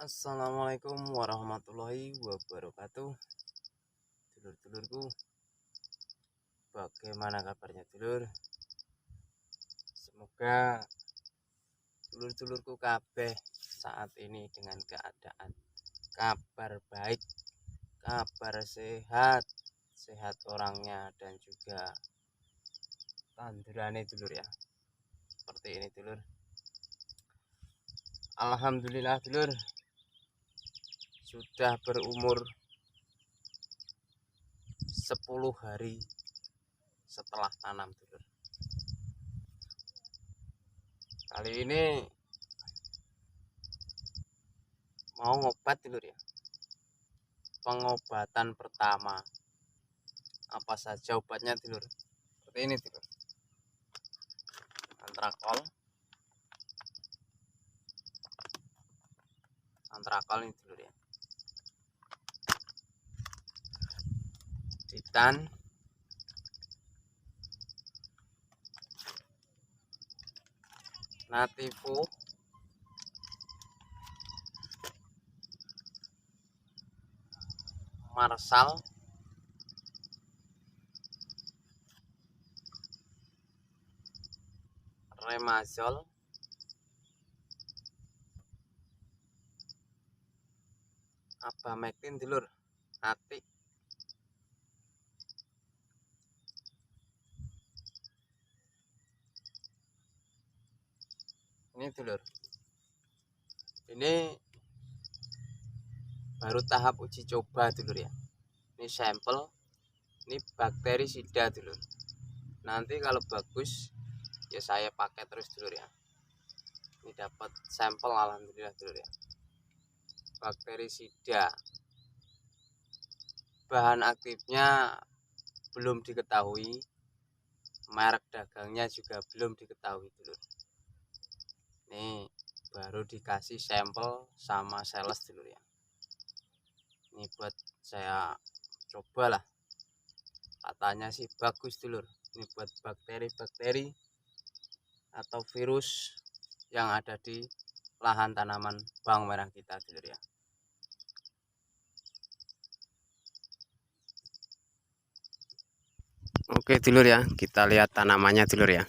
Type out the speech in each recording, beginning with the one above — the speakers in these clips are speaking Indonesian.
Assalamualaikum warahmatullahi wabarakatuh. Dulur-dulurku, bagaimana kabarnya dulur? Semoga dulur-dulurku kabeh saat ini dengan keadaan kabar baik, kabar sehat, sehat orangnya dan juga tandurannya dulur ya. Seperti ini dulur. Alhamdulillah dulur, sudah berumur 10 hari setelah tanam dulur. Kali ini mau ngobat dulur ya. Pengobatan pertama. Apa saja obatnya dulur? Seperti ini dulur. Antrakol ini dulur ya. Titan, Nativo, Marsal, Remazol, Abamectin dulur, Ati, ini dulur. Ini baru tahap uji coba dulur ya. Ini sampel, ini bakterisida dulur. Nanti kalau bagus ya saya pakai terus dulur ya. Ini dapat sampel alhamdulillah dulur ya. Bakterisida. Bahan aktifnya belum diketahui, merek dagangnya juga belum diketahui dulur. Ini baru dikasih sampel sama sales dulur ya. Ini buat saya cobalah, katanya sih bagus dulur. Ini buat bakteri-bakteri atau virus yang ada di lahan tanaman bawang merah kita dulur ya. Oke dulur ya, kita lihat tanamannya dulur ya.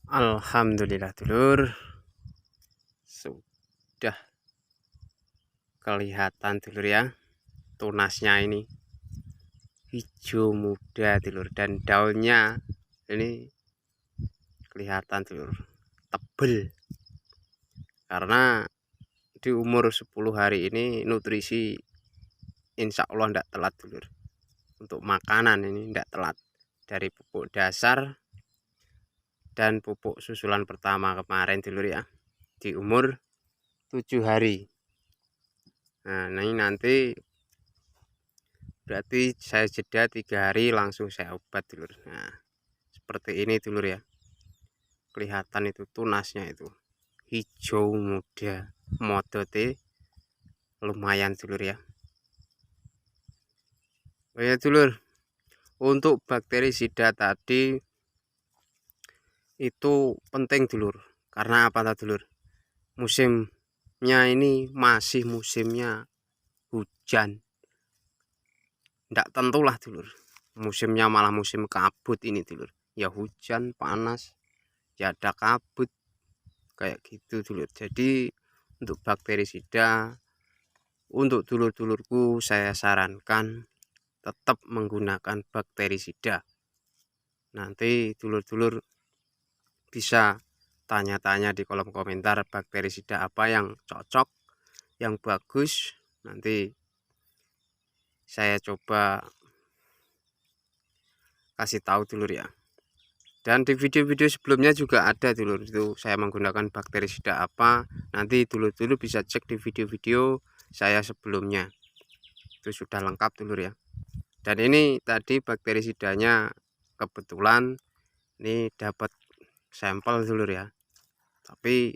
Alhamdulillah dulur, sudah kelihatan dulur ya, tunasnya ini hijau muda dulur, dan daunnya ini kelihatan dulur tebel, karena di umur 10 hari ini nutrisi insya Allah tidak telat dulur. Untuk makanan ini tidak telat, dari pupuk dasar dan pupuk susulan pertama kemarin dulur ya, di umur 7 hari. Nah ini nanti berarti saya jeda 3 hari langsung saya obat dulur. Nah seperti ini dulur ya, kelihatan itu tunasnya itu hijau muda, modote lumayan dulur ya. Oh ya dulur, untuk bakterisida tadi itu penting dulur, karena apa dulur, musimnya ini masih musimnya hujan, tidak tentulah dulur, musimnya malah musim kabut ini dulur ya, hujan panas ya ada kabut kayak gitu dulur. Jadi untuk bakterisida, untuk dulur-dulurku saya sarankan tetap menggunakan bakterisida. Nanti dulur-dulur bisa tanya-tanya di kolom komentar bakterisida apa yang cocok, yang bagus. Nanti saya coba kasih tahu dulur ya. Dan di video-video sebelumnya juga ada dulur, itu saya menggunakan bakterisida apa, nanti dulur-dulur bisa cek di video-video saya sebelumnya, itu sudah lengkap dulur ya. Dan ini tadi bakterisidanya kebetulan ini dapat sampel dulur ya, tapi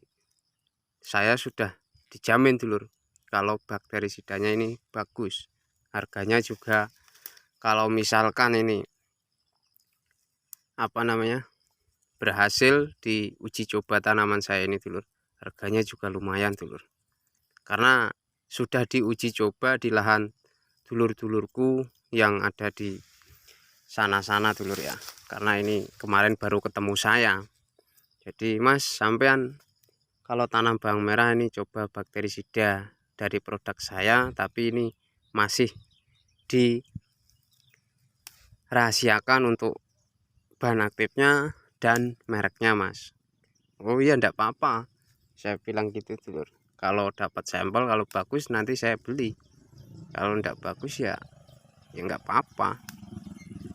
saya sudah dijamin dulur kalau bakterisidanya ini bagus. Harganya juga kalau misalkan ini berhasil di uji coba tanaman saya ini dulur, harganya juga lumayan dulur, karena sudah diuji coba di lahan dulur-dulurku yang ada di sana-sana dulur ya. Karena ini kemarin baru ketemu saya, jadi mas sampean kalau tanam bawang merah ini coba bakterisida dari produk saya, tapi ini masih dirahasiakan untuk bahan aktifnya dan mereknya mas. Oh iya enggak apa-apa, saya bilang gitu dulur. Kalau dapat sampel, kalau bagus nanti saya beli, kalau enggak bagus ya enggak apa-apa,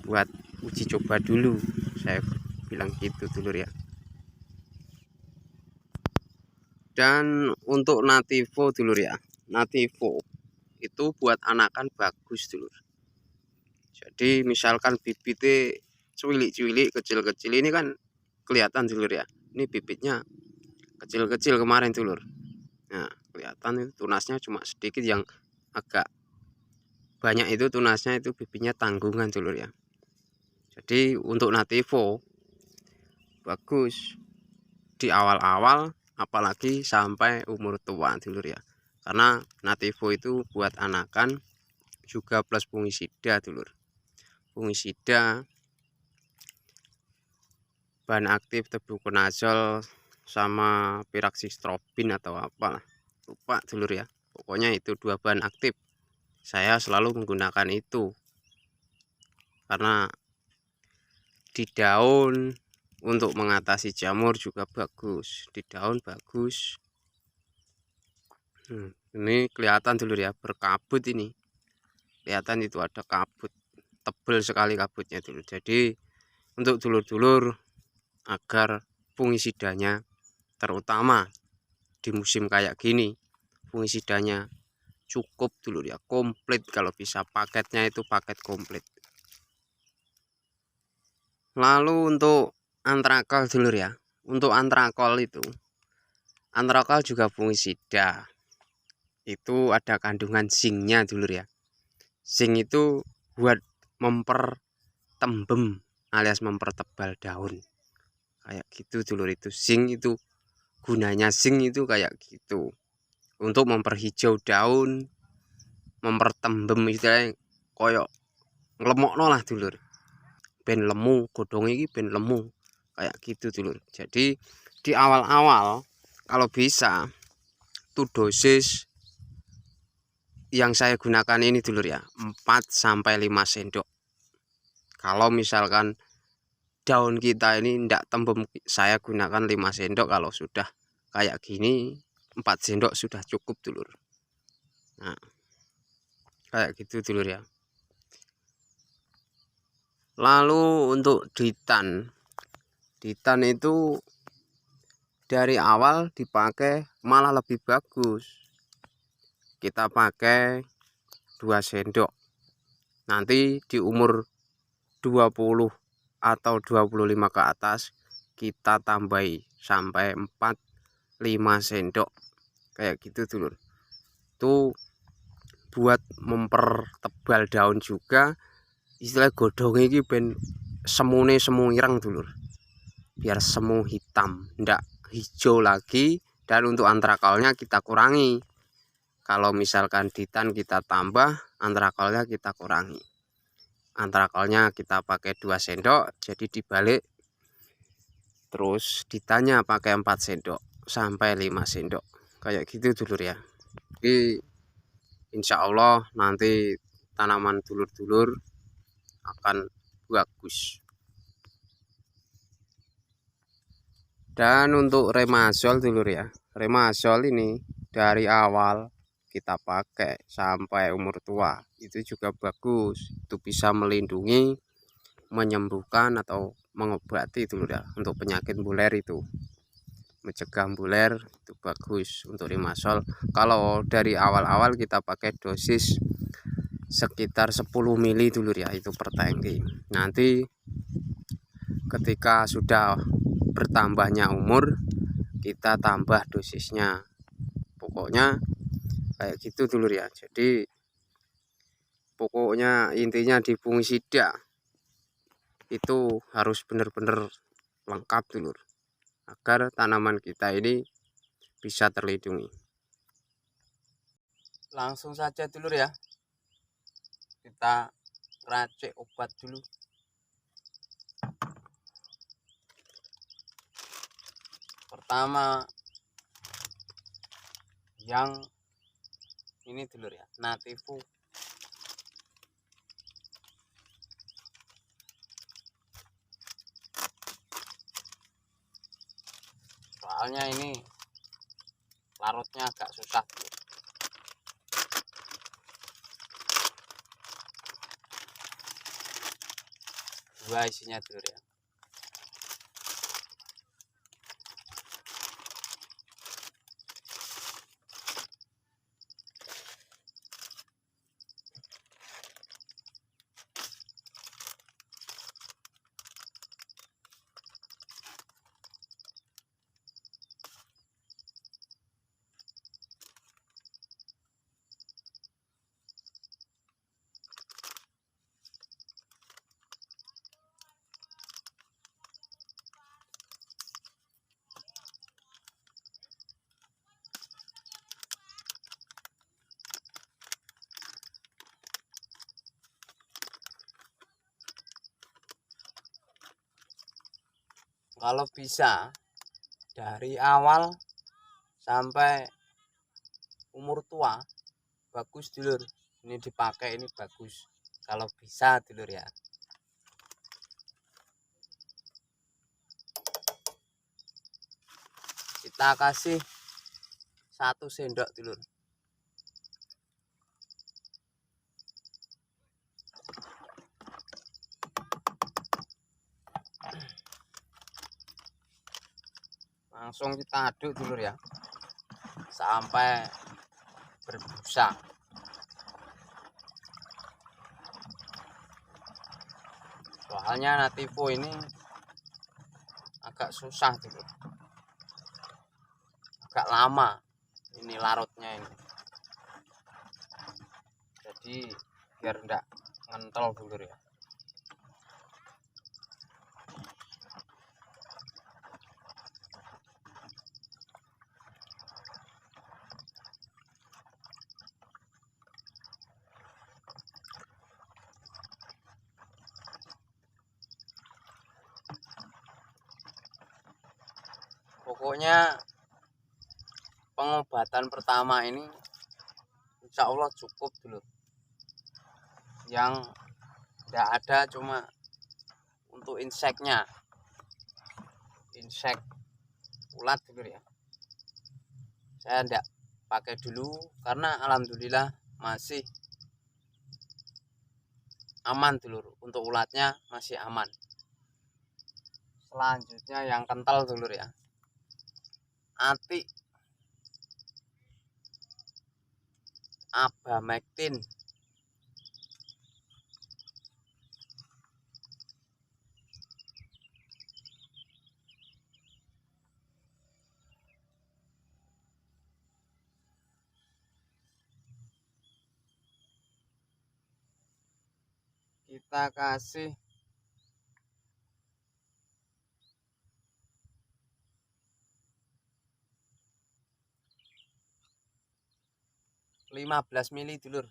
buat uji coba dulu, saya bilang gitu dulur ya. Dan untuk Nativo dulur ya, Nativo itu buat anakan bagus dulur. Jadi misalkan bibitnya cuilik-cuilik kecil-kecil ini kan kelihatan dulur ya, ini bibitnya kecil-kecil kemarin dulur. Nah kelihatan itu tunasnya cuma sedikit, yang agak banyak itu tunasnya itu bibitnya tanggungan dulur ya. Jadi untuk Nativo bagus di awal-awal, apalagi sampai umur tua dulur ya, karena Nativo itu buat anakan juga plus fungisida dulur. Fungisida, bahan aktif tebuconazol sama piraxystrobin atau apalah, lupa dulur ya. Pokoknya itu 2 bahan aktif, saya selalu menggunakan itu karena di daun untuk mengatasi jamur juga bagus, di daun bagus. Ini kelihatan dulur ya, berkabut ini, kelihatan itu ada kabut, tebal sekali kabutnya dulur. Jadi untuk dulur-dulur agar fungisidanya, terutama di musim kayak gini, fungisidanya cukup dulur ya, komplit, kalau bisa paketnya itu paket komplit. Lalu untuk antrakol dulur ya, untuk antrakol itu, antrakol juga fungisida, itu ada kandungan zinknya dulur ya. Zinc itu buat mempertembem alias mempertebal daun, kayak gitu dulur. Itu zinc itu gunanya, zinc itu kayak gitu untuk memperhijau daun, mempertembem, istilahnya koyok ngelemokno lah dulur, ben lemu godhong iki, ben lemu kayak gitu dulur. Jadi di awal-awal kalau bisa tuh dosis yang saya gunakan ini dulur ya, 4-5 sendok. Kalau misalkan daun kita ini ndak tembem, saya gunakan 5 sendok. Kalau sudah kayak gini 4 sendok sudah cukup dulur. Nah kayak gitu dulur ya. Lalu untuk ditan, ditan itu dari awal dipakai malah lebih bagus, kita pakai 2 sendok, nanti di umur 20 atau 25 ke atas kita tambahi sampai 4-5 sendok kayak gitu dulur. Itu buat mempertebal daun juga, istilah godhong ini ben semune semu ireng dulur, biar semu hitam ndak hijau lagi. Dan untuk antrakolnya kita kurangi, kalau misalkan ditan kita tambah, antrakolnya kita kurangi. Antrakolnya kita pakai 2 sendok, jadi dibalik, terus ditanya pakai 4 sendok sampai 5 sendok kayak gitu dulur ya. Jadi insya Allah nanti tanaman dulur-dulur akan bagus. Dan untuk remazol dulur ya, remazol ini dari awal kita pakai sampai umur tua, itu juga bagus. Itu bisa melindungi, menyembuhkan atau mengobati dulu ya untuk penyakit buler, itu mencegah buler, itu bagus untuk Limasol. Kalau dari awal-awal kita pakai dosis sekitar 10 mili dulu ya, itu per tangki. Nanti ketika sudah bertambahnya umur kita tambah dosisnya, pokoknya kayak gitu dulu ya. Jadi pokoknya intinya di fungisida itu harus benar-benar lengkap dulu agar tanaman kita ini bisa terlindungi. Langsung saja dulu ya, kita racik obat dulu. Pertama yang ini dulu ya, Nativu. Soalnya ini larutnya agak susah dulu. Dua isinya dulu ya. Kalau bisa dari awal sampai umur tua bagus dulur, ini dipakai, ini bagus kalau bisa dulur ya. Kita kasih 1 sendok dulur. Langsung kita aduk dulur ya sampai berbusa. Soalnya Nativu ini agak susah dulu, agak lama ini larutnya ini, jadi biar enggak ngentel dulu ya. Pokoknya pengobatan pertama ini insya Allah cukup dulu. Yang tidak ada cuma untuk inseknya, insek ulat dulu ya. Saya tidak pakai dulu karena alhamdulillah masih aman dulu, untuk ulatnya masih aman. Selanjutnya yang kental dulu ya, anti Abamectin. Kita kasih 15 mili dulur.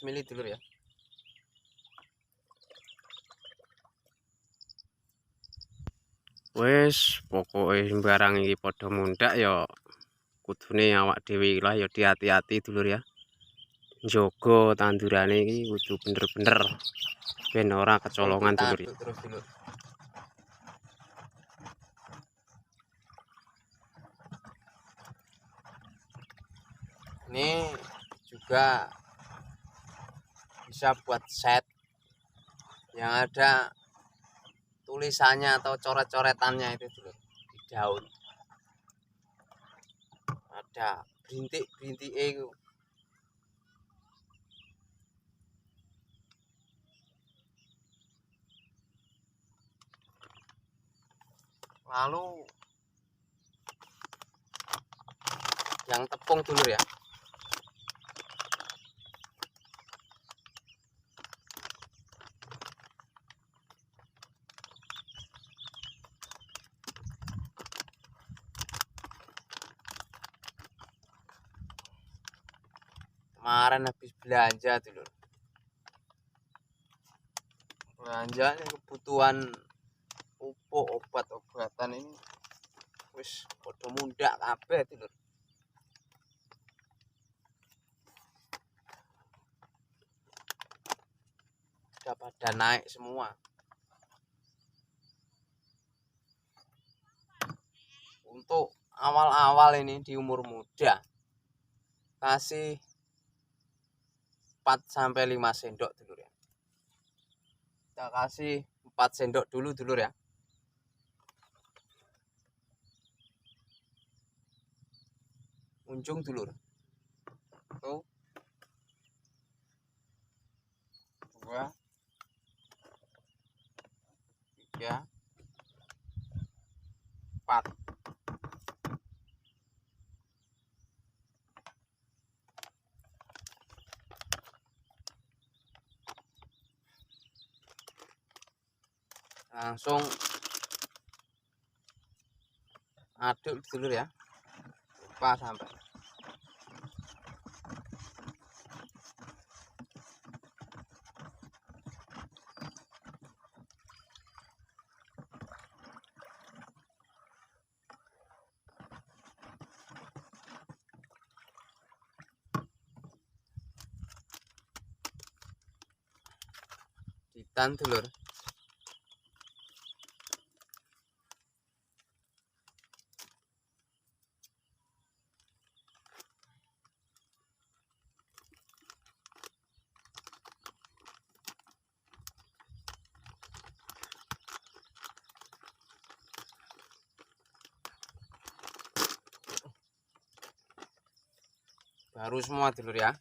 Mili dulur ya. Wes pokoknya sembarang iki padha mundhak ya kudune awak dhewe lah ya, hati-hati dulur ya. njogo tandurane iki kudu bener-bener ben ora kecolongan dulur ya. Terus dulur. Ini juga bisa buat set yang ada tulisannya atau coret-coretannya itu dulu di daun, ada berintik-berintik itu. Lalu yang tepung dulu ya, kemarin habis belanja dulu, belanja ini kebutuhan pupuk obat-obatan ini wis podo mundak kabeh dulu. Udah pada naik semua. Untuk awal-awal ini di umur muda kasih 4-5 sendok dulu ya. Kita kasih 4 sendok dulu dulur ya. Unjung dulur. 1, 2, 3, 4. Langsung aduk dulur ya. Lupa sampai. Ditan dulur. Baru semua dulur ya.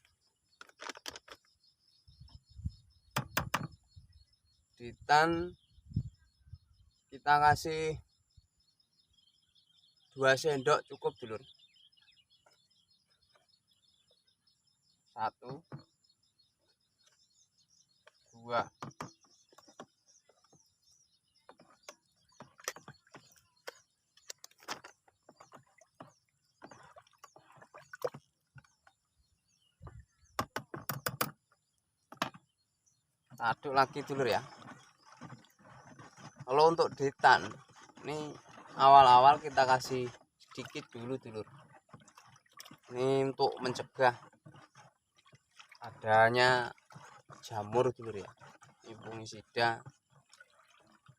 Ditan kita kasih 2 sendok cukup dulur. 1, 2. Aduk lagi dulur ya. Kalau untuk ditan ini awal-awal kita kasih sedikit dulu dulur. Ini untuk mencegah adanya jamur dulur ya. Ini fungisida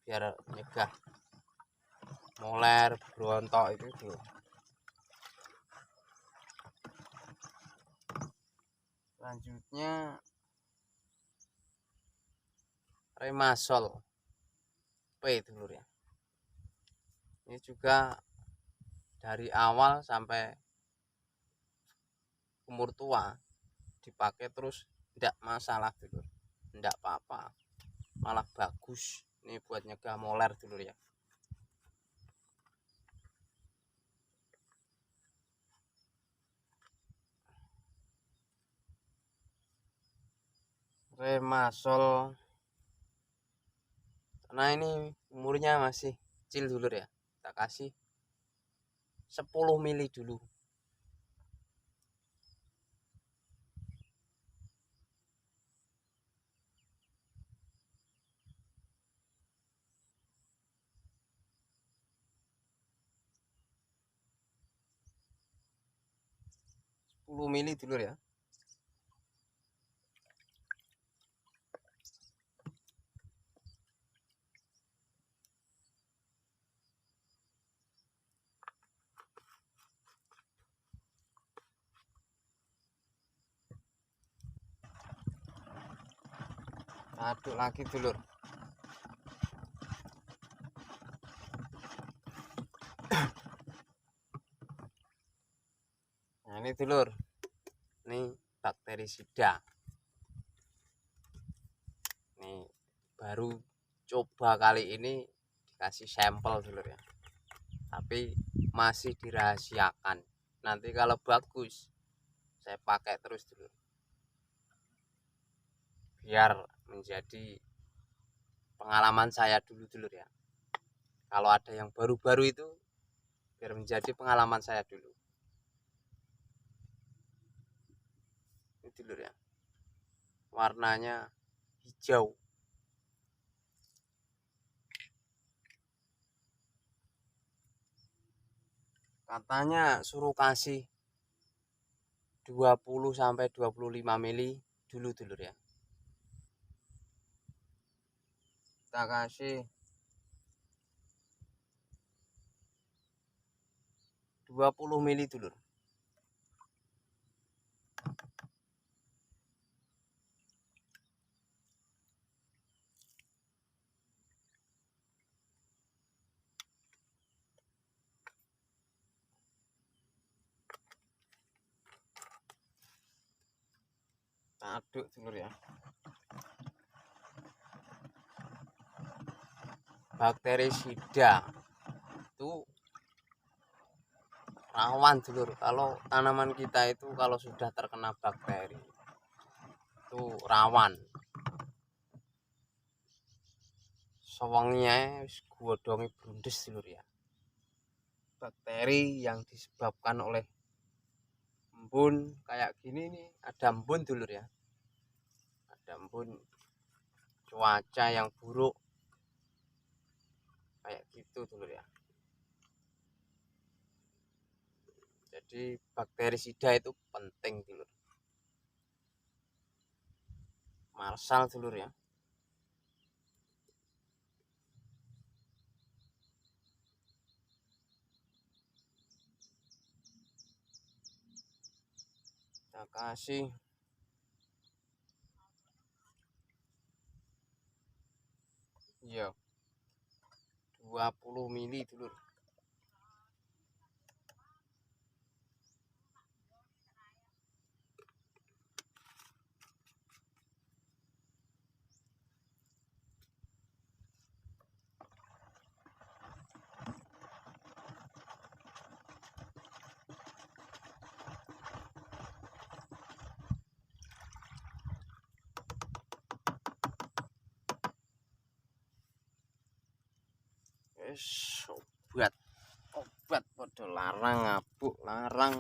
biar mencegah moler, berontok itu dulur. Selanjutnya Remasol P dulur ya. Ini juga dari awal sampai umur tua dipakai terus tidak masalah dulur, tidak apa-apa, malah bagus. Ini buat nyegah moler dulur ya. Remasol karena ini umurnya masih kecil dulur ya, kita kasih 10 mili dulu. Mili dulur ya. aduk lagi dulur. Nah ini dulur, ini bakterisida. Nih baru coba kali ini dikasih sampel dulur ya, tapi masih dirahasiakan. Nanti kalau bagus saya pakai terus dulur, biar menjadi pengalaman saya dulu dulur ya. Kalau ada yang baru-baru itu biar menjadi pengalaman saya dulu. Ini dulur ya, warnanya hijau. Katanya suruh kasih 20 sampai 25 mili dulu dulur ya. Kita kasih 20 mili dulur. Aduk dulur ya. Bakterisida itu rawan dulur. Kalau tanaman kita itu kalau sudah terkena bakteri itu rawan. Sewenginya wis godhonge brundes dulur ya. Bakteri yang disebabkan oleh embun kayak gini nih, ada embun dulur ya. Ada embun, cuaca yang buruk kayak gitu dulur ya. Jadi bakterisida itu penting dulur. Marsal dulur ya. Kita kasih 20 mili dulur. Obat padha larang ngabuk larang.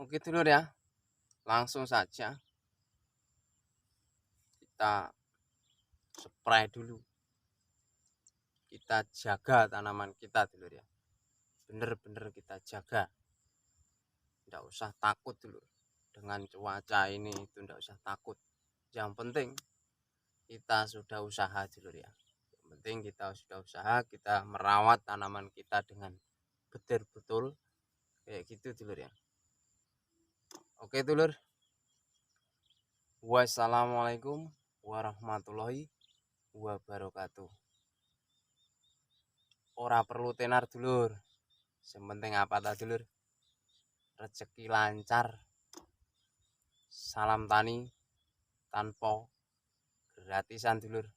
Oke dulur ya, langsung saja kita spray dulu, kita jaga tanaman kita dulur ya, bener-bener kita jaga. Nggak usah takut dulur dengan cuaca ini, itu nggak usah takut. Yang penting kita sudah usaha dulur ya, yang penting kita sudah usaha, kita merawat tanaman kita dengan betul-betul kayak gitu dulur ya. Oke dulur, wassalamualaikum warahmatullahi wabarakatuh. Ora perlu tenar dulur, yang penting apa ta dulur, rezeki lancar, salam tani tanpa gratisan dulur.